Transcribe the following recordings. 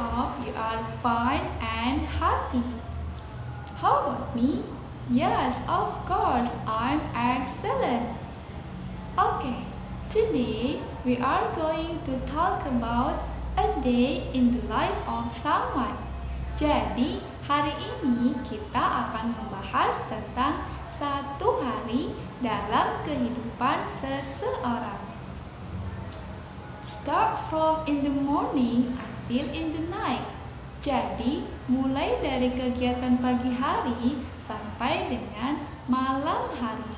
hope you are fine and happy. How about me? Yes, of course, I'm excellent. Okay, today we are going to talk about a day in the life of someone. Jadi, hari ini kita akan membahas tentang satu hari dalam kehidupan seseorang. Start from in the morning until in the night. Jadi, mulai dari kegiatan pagi hari sampai dengan malam hari.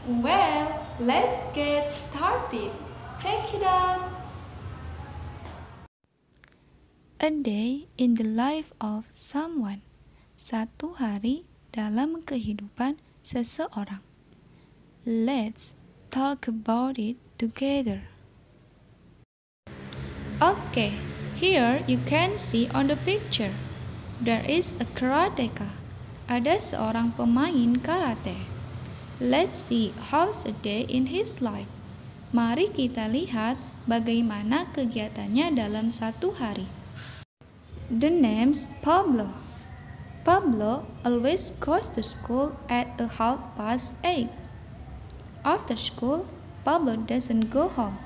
Well, let's get started. Check it out. A day in the life of someone. Satu hari dalam kehidupan seseorang. Let's talk about it together. Okay, here you can see on the picture. There is a karateka. Ada seorang pemain karate. Let's see how's a day in his life. Mari kita lihat bagaimana kegiatannya dalam satu hari. The name's Pablo. Pablo always goes to school at 8:30. After school, Pablo doesn't go home.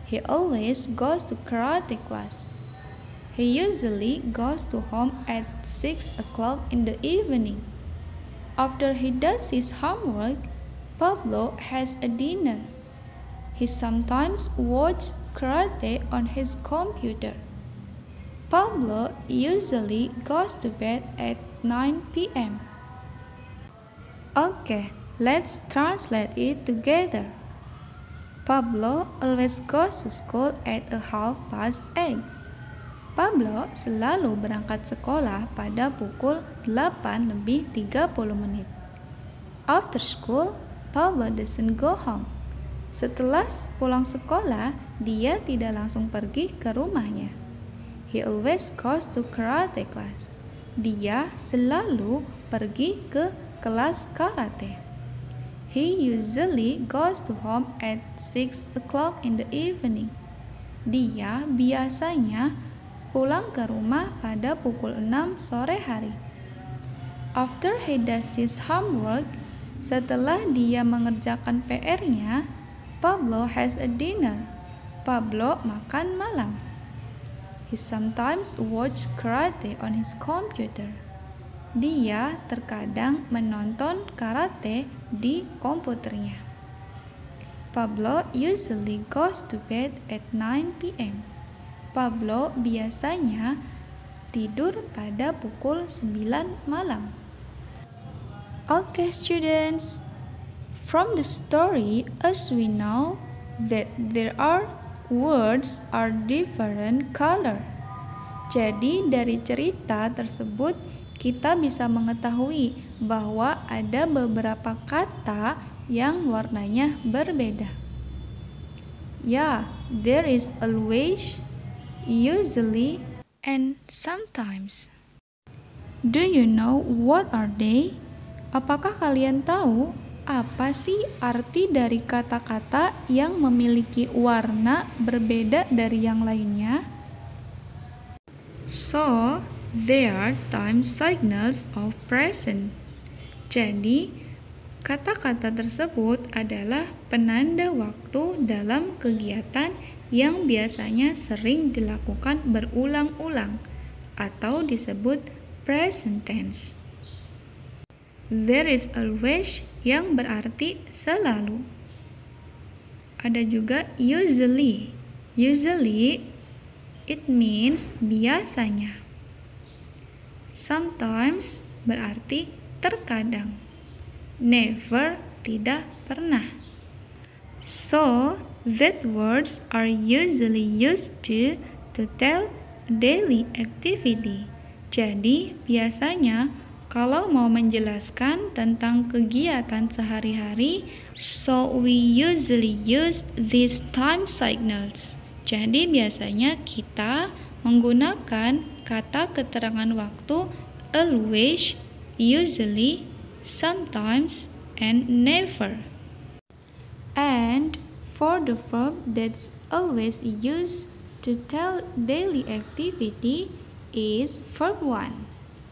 He always goes to karate class. He usually goes to home at 6 o'clock in the evening. After he does his homework, Pablo has a dinner. He sometimes watches karate on his computer. Pablo usually goes to bed at 9 p.m. Okay, let's translate it together. Pablo always goes to school at 8:30. Pablo selalu berangkat sekolah pada pukul 8:30. After school, Pablo doesn't go home. Setelah pulang sekolah, dia tidak langsung pergi ke rumahnya. He always goes to karate class. Dia selalu pergi ke kelas karate. He usually goes to home at 6 o'clock in the evening. Dia biasanya pulang ke rumah pada pukul 6 sore hari. After he does his homework, setelah dia mengerjakan PR-nya, Pablo has a dinner. Pablo makan malam. He sometimes watch karate on his computer. Dia terkadang menonton karate di komputernya. Pablo usually goes to bed at 9 p.m. Pablo biasanya tidur pada pukul 9 malam. Okay, students. From the story, as we know that there are words are different color. Jadi dari cerita tersebut kita bisa mengetahui bahwa ada beberapa kata yang warnanya berbeda. Yeah, there is always, usually, and sometimes. Do you know what are they? Apakah kalian tahu apa sih arti dari kata-kata yang memiliki warna berbeda dari yang lainnya? So, they are time signals of present. Jadi, kata-kata tersebut adalah penanda waktu dalam kegiatan yang biasanya sering dilakukan berulang-ulang atau disebut present tense. There is always yang berarti selalu. Ada juga usually. Usually, it means biasanya. Sometimes berarti terkadang. Never tidak pernah. So, that words are usually used to tell daily activity. Jadi, biasanya kalau mau menjelaskan tentang kegiatan sehari-hari, so we usually use these time signals. Jadi biasanya kita menggunakan kata keterangan waktu always, usually, sometimes, and never. And for the verb that's always used to tell daily activity is verb 1.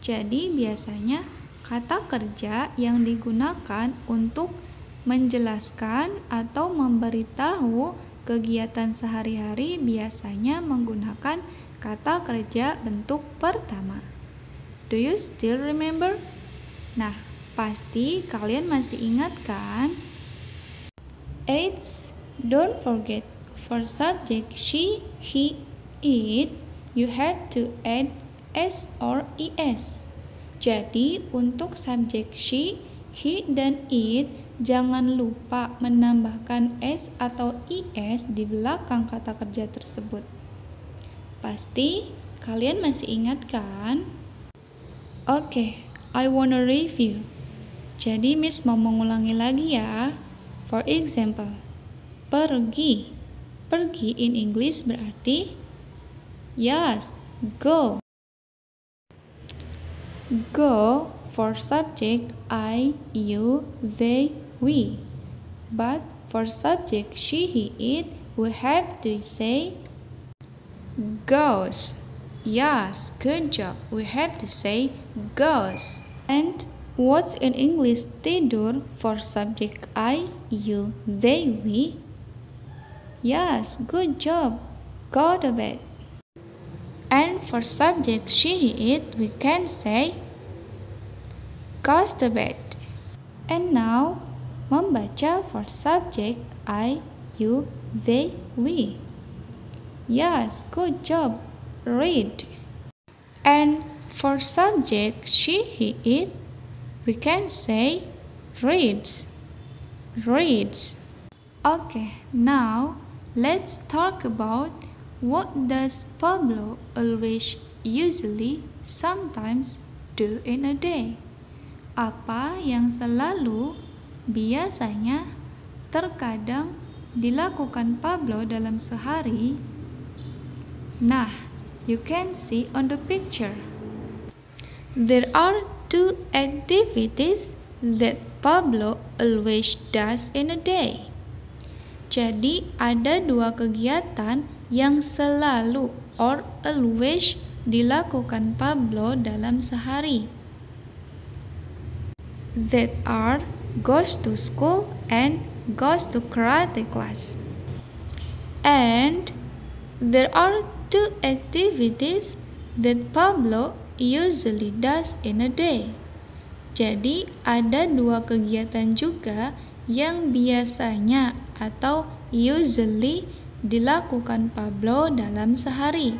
Jadi biasanya kata kerja yang digunakan untuk menjelaskan atau memberitahu kegiatan sehari-hari biasanya menggunakan kata kerja bentuk pertama. Do you still remember? Nah, pasti kalian masih ingat kan? Don't forget, for subject she, he, it, you have to add s or es. Jadi, untuk subjek she, he, dan it, jangan lupa menambahkan s atau es di belakang kata kerja tersebut. Pasti kalian masih ingat kan? Oke, I wanna review. Jadi Miss mau mengulangi lagi ya. For example, pergi. Pergi in English berarti yes, go. Go for subject I, you, they, we. But for subject she, he, it, we have to say goes. Yes, good job. We have to say goes. And what's in English tidur for subject I, you, they, we? Yes, good job. Go to bed. And for subject she, he, it, we can say goes to bed. And now, membaca for subject I, you, they, we. Yes, good job. Read. And for subject she, he, it, we can say reads. Reads. Okay, now let's talk about what does Pablo always, usually, sometimes do in a day. Apa yang selalu, biasanya, terkadang dilakukan Pablo dalam sehari? Nah, you can see on the picture. There are 2 activities that Pablo always does in a day. Jadi ada 2 kegiatan yang selalu or always dilakukan Pablo dalam sehari. That are goes to school and goes to karate class. And there are 2 activities that Pablo usually does in a day. Jadi ada 2 kegiatan juga yang biasanya atau usually dilakukan Pablo dalam sehari,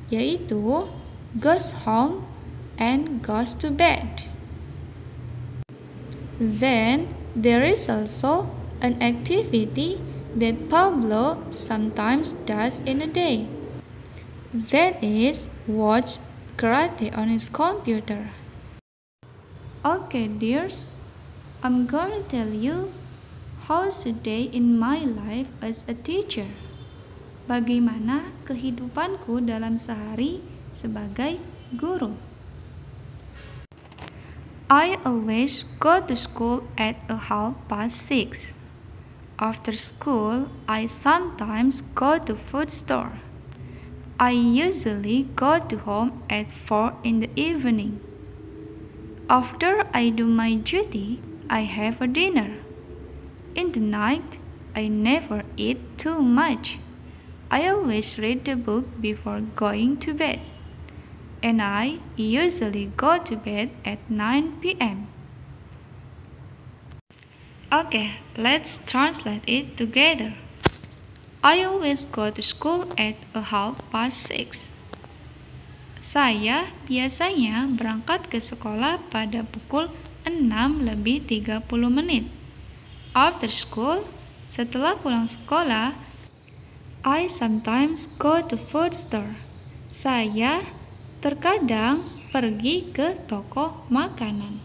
yaitu goes home and goes to bed. Then there is also an activity that Pablo sometimes does in a day. That is watch karate on his computer. Okay, dears, I'm gonna tell you how's a day in my life as a teacher. Bagaimana kehidupanku dalam sehari sebagai guru. I always go to school at 6:30. After school, I sometimes go to food store. I usually go to home at 4 in the evening. After I do my duty, I have a dinner. In the night, I never eat too much. I always read the book before going to bed. And I usually go to bed at 9 p.m. Okay, let's translate it together. I always go to school at 6:30. Saya biasanya berangkat ke sekolah pada pukul 6:30. After school, setelah pulang sekolah, I sometimes go to food store. Saya terkadang pergi ke toko makanan.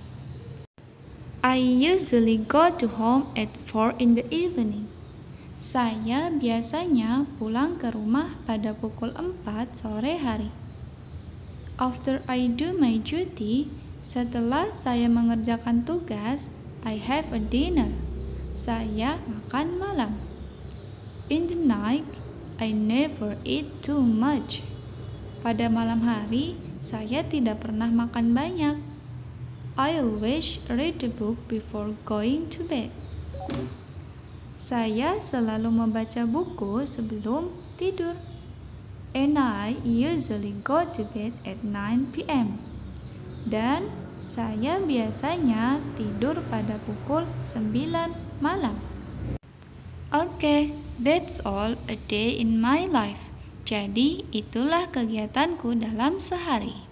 I usually go to home at 4 in the evening. Saya biasanya pulang ke rumah pada pukul 4 sore hari. After I do my duty, setelah saya mengerjakan tugas, I have a dinner. Saya makan malam. In the night, I never eat too much. Pada malam hari, saya tidak pernah makan banyak. I always read a book before going to bed. Saya selalu membaca buku sebelum tidur. And I usually go to bed at 9 p.m. Dan saya biasanya tidur pada pukul 9 malam. Okay, that's all a day in my life. Jadi, itulah kegiatanku dalam sehari.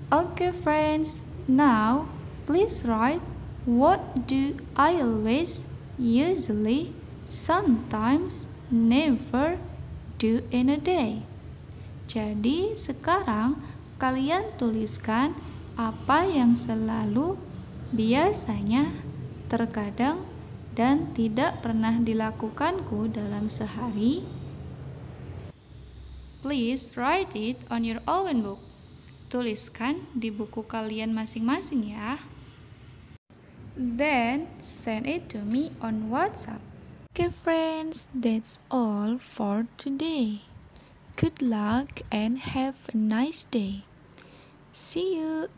Okay, friends. Now, please write what do I always, usually, sometimes, never do in a day. Jadi, sekarang kalian tuliskan apa yang selalu, biasanya, terkadang, dan tidak pernah dilakukanku dalam sehari. Please write it on your own book. Tuliskan di buku kalian masing-masing ya. Then send it to me on WhatsApp. Okay friends, that's all for today. Good luck and have a nice day. See you.